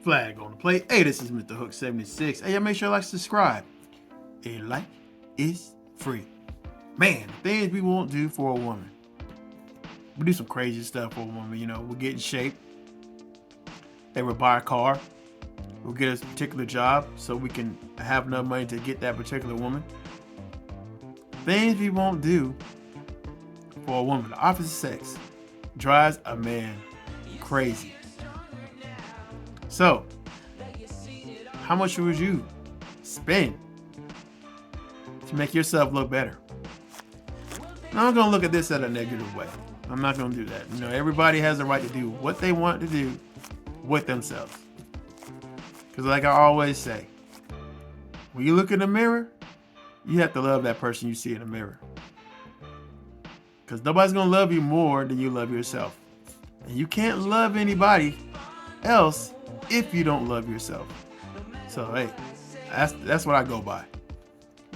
Flag on the plate. Hey, this is Mr. Hook 76. Hey, y'all make sure you like, subscribe. A like is free. Man, the things we won't do for a woman. We do some crazy stuff for a woman. You know, we'll get in shape. They will buy a car. We'll get a particular job so we can have enough money to get that particular woman. Things we won't do for a woman. The opposite sex drives a man crazy. So, how much would you spend to make yourself look better? Now, I'm going to look at this at a negative way. I'm not going to do that. You know, everybody has the right to do what they want to do with themselves. Because like I always say, when you look in the mirror, you have to love that person you see in the mirror. Because nobody's going to love you more than you love yourself. And you can't love anybody else if you don't love yourself. So, hey, that's what I go by.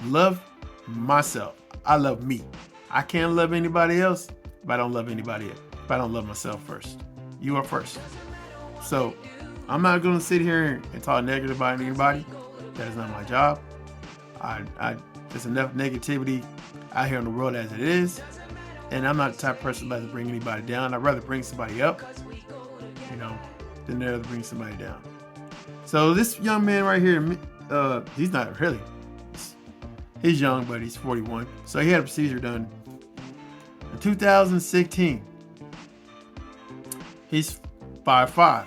Love myself. I love me. I can't love anybody else if I don't love anybody else. If I don't love myself first. You are first. So, I'm not going to sit here and talk negative about anybody. That is not my job. There's enough negativity out here in the world as it is. And I'm not the type of person that likes to bring anybody down. I'd rather bring somebody up, you know, than rather bring somebody down. So this young man right here, he's not really, he's young, but he's 41. So he had a procedure done in 2016. He's 5'5".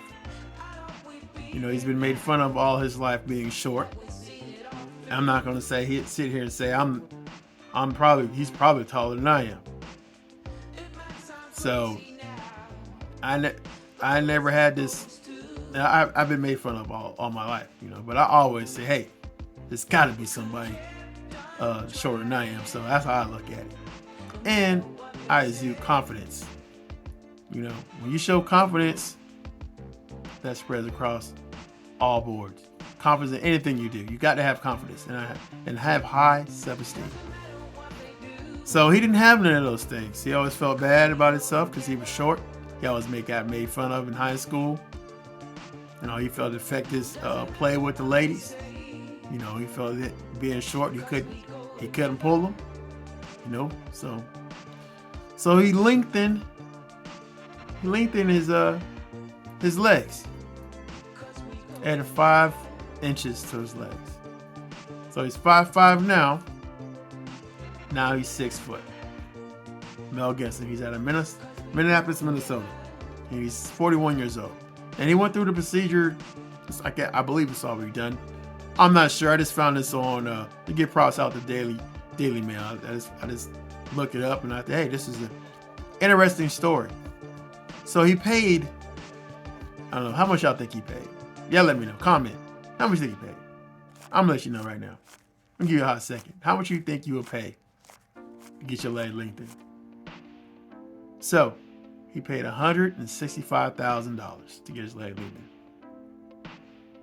You know, he's been made fun of all his life being short. I'm not going to say he'd sit here and say he's probably taller than I am. So I never had this. I've been made fun of all my life, you know, but I always say, hey, there's got to be somebody shorter than I am. So that's how I look at it. And I exude confidence. You know, when you show confidence, that spreads across all boards. Confidence in anything you do. You got to have confidence and have high self-esteem. So he didn't have none of those things. He always felt bad about himself because he was short. He always got made fun of in high school. You know, he felt it affected his play with the ladies. You know, he felt that being short, he couldn't pull them. You know, so he lengthened his legs. Added 5 inches to his legs. So he's 5'5" now. Now he's 6 foot. Mel Gibson. He's out of Minneapolis, Minnesota. And he's 41 years old. And he went through the procedure. I believe it's already done. I'm not sure. I just found this on. To get props out the Daily Mail. I just looked it up and I thought, hey, this is an interesting story. So he paid. I don't know how much y'all think he paid. Yeah, let me know. Comment. How much do you think he paid? I'm gonna let you know right now. I'll give you a hot second. How much you think you would pay to get your leg lengthened? So, he paid $165,000 to get his leg lengthened.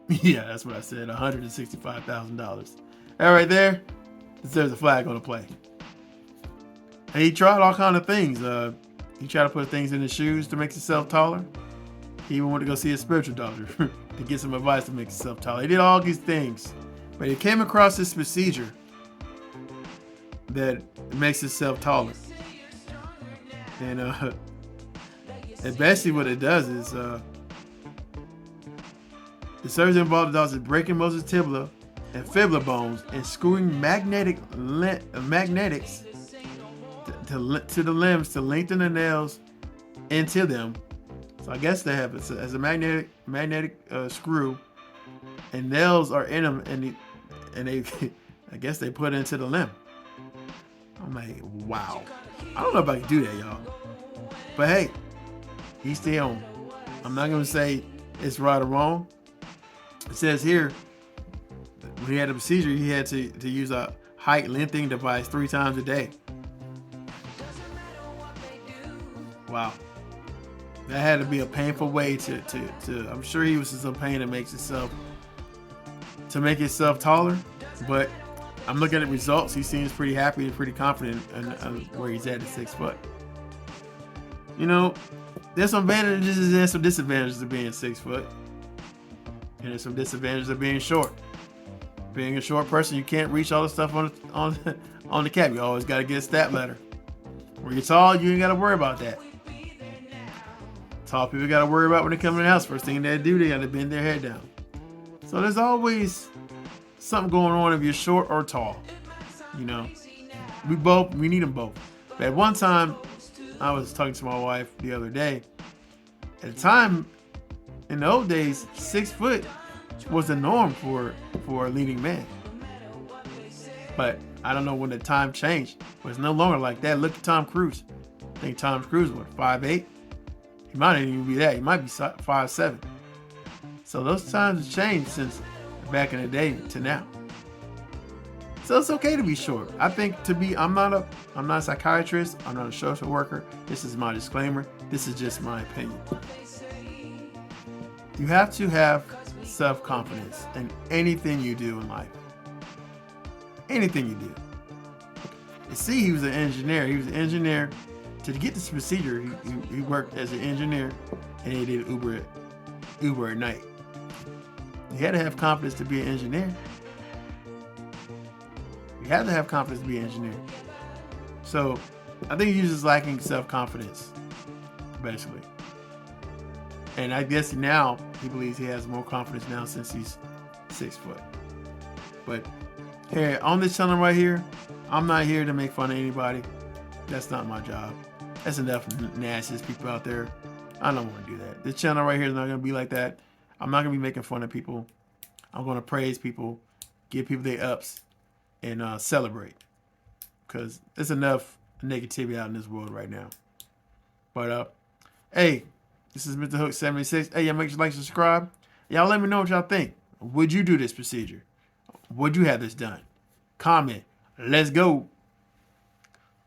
Yeah, that's what I said. $165,000. That right there deserves a flag on the play. And he tried all kind of things. He tried to put things in his shoes to make himself taller. He even went to go see a spiritual doctor to get some advice to make himself taller. He did all these things. But he came across this procedure that makes himself taller. And basically what it does is the surgeon involved does is breaking most of the tibia and fibula bones and screwing magnetics to the limbs to lengthen the nails into them. So I guess they have it as a magnetic screw, and nails are in them, and they I guess they put it into the limb. I'm like, wow. I don't know if I can do that, y'all. But hey, he's still on. I'm not gonna say it's right or wrong. It says here when he had a procedure, he had to use a height lengthening device 3 times a day. Wow. That had to be a painful way to I'm sure he was in some pain to make himself taller, but I'm looking at results. He seems pretty happy and pretty confident in where he's at 6 foot. You know, there's some advantages and some disadvantages to being 6 foot. And there's some disadvantages of being short. Being a short person, you can't reach all the stuff on the cap. You always got to get a stat letter. When you're tall, you ain't got to worry about that. Tall people got to worry about when they come in the house. First thing they do, they got to bend their head down. So there's always something going on if you're short or tall. You know, we need them both. But at one time, I was talking to my wife the other day. At the time, in the old days, 6 foot was the norm for a leading man. But I don't know when the time changed. But it's no longer like that. Look at Tom Cruise. I think Tom Cruise was 5'8". He might not even be that. He might be 5'7". So those times have changed since back in the day to now. So it's okay to be short. I think I'm not a psychiatrist. I'm not a social worker. This is my disclaimer. This is just my opinion. You have to have self-confidence in anything you do in life. Anything you do. You see, he was an engineer. He was an engineer. To get this procedure, he worked as an engineer, and he did Uber at night. You had to have confidence to be an engineer. You had to have confidence to be an engineer. So I think he's just lacking self-confidence, basically. And I guess now he believes he has more confidence now since he's 6 foot. But here on this channel right here, I'm not here to make fun of anybody. That's not my job. That's enough nasty people out there. I don't want to do that. This channel right here is not going to be like that. I'm not going to be making fun of people. I'm going to praise people, give people their ups, and celebrate. Because there's enough negativity out in this world right now. But, hey, this is Mr. Hook 76. Hey, y'all make sure you like, subscribe. Y'all let me know what y'all think. Would you do this procedure? Would you have this done? Comment. Let's go.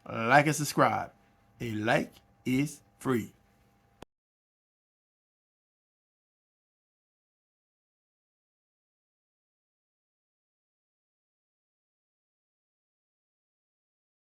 Like and subscribe. A like is free.